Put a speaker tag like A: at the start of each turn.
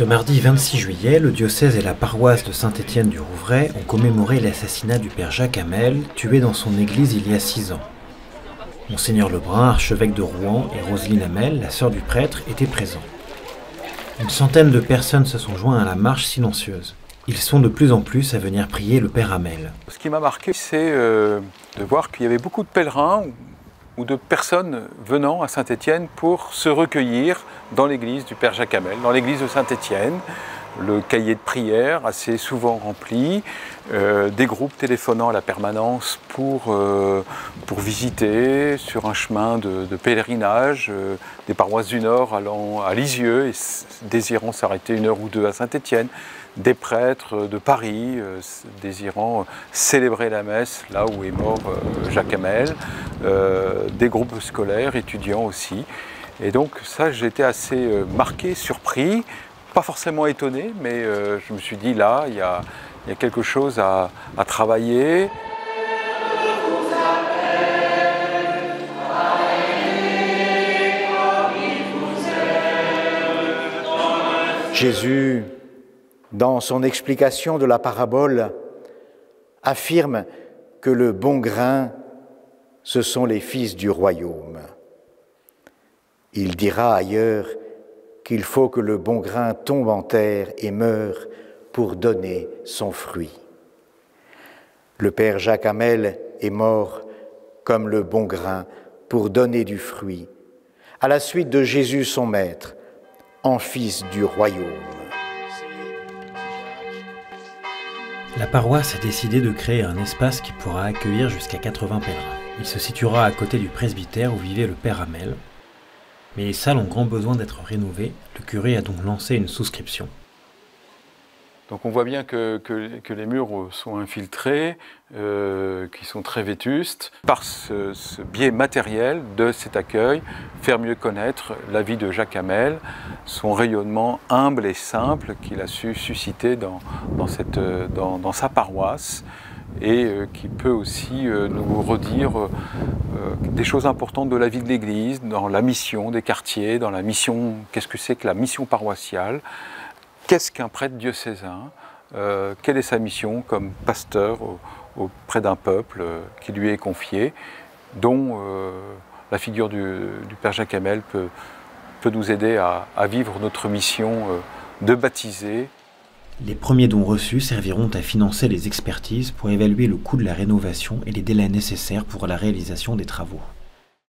A: Ce mardi 26 juillet, le diocèse et la paroisse de Saint-Étienne du Rouvray ont commémoré l'assassinat du père Jacques Hamel, tué dans son église il y a 6 ans. Monseigneur Lebrun, archevêque de Rouen, et Roselyne Hamel, la sœur du prêtre, étaient présents. Une centaine de personnes se sont joints à la marche silencieuse. Ils sont de plus en plus à venir prier le père Hamel.
B: Ce qui m'a marqué, c'est de voir qu'il y avait beaucoup de pèlerins ou de personnes venant à Saint-Étienne pour se recueillir dans l'église du père Jacques Hamel, dans l'église de Saint-Étienne. Le cahier de prière assez souvent rempli, des groupes téléphonant à la permanence pour visiter sur un chemin de pèlerinage, des paroisses du Nord allant à Lisieux et désirant s'arrêter 1 heure ou 2 à Saint-Étienne, des prêtres de Paris désirant célébrer la messe là où est mort Jacques Hamel, des groupes scolaires, étudiants aussi. Et donc ça, j'ai été assez marqué, surpris. Pas forcément étonné, mais je me suis dit là, il y a quelque chose à travailler.
C: Jésus, dans son explication de la parabole, affirme que le bon grain, ce sont les fils du royaume. Il dira ailleurs qu'il faut que le bon grain tombe en terre et meure pour donner son fruit. Le père Jacques Hamel est mort comme le bon grain pour donner du fruit, à la suite de Jésus son maître, en fils du royaume.
A: La paroisse a décidé de créer un espace qui pourra accueillir jusqu'à 80 pèlerins. Il se situera à côté du presbytère où vivait le père Hamel. Mais les salles ont grand besoin d'être rénovées. Le curé a donc lancé une souscription.
B: Donc on voit bien que les murs sont infiltrés, qui sont très vétustes. Par ce biais matériel de cet accueil, faire mieux connaître la vie de Jacques Hamel, son rayonnement humble et simple qu'il a su susciter dans sa paroisse, et qui peut aussi nous redire des choses importantes de la vie de l'Église, dans la mission des quartiers, dans la mission, qu'est-ce que c'est que la mission paroissiale, qu'est-ce qu'un prêtre diocésain, quelle est sa mission comme pasteur auprès d'un peuple qui lui est confié, dont la figure du père Jacques Hamel peut nous aider à vivre notre mission de baptiser.
A: Les premiers dons reçus serviront à financer les expertises pour évaluer le coût de la rénovation et les délais nécessaires pour la réalisation des travaux.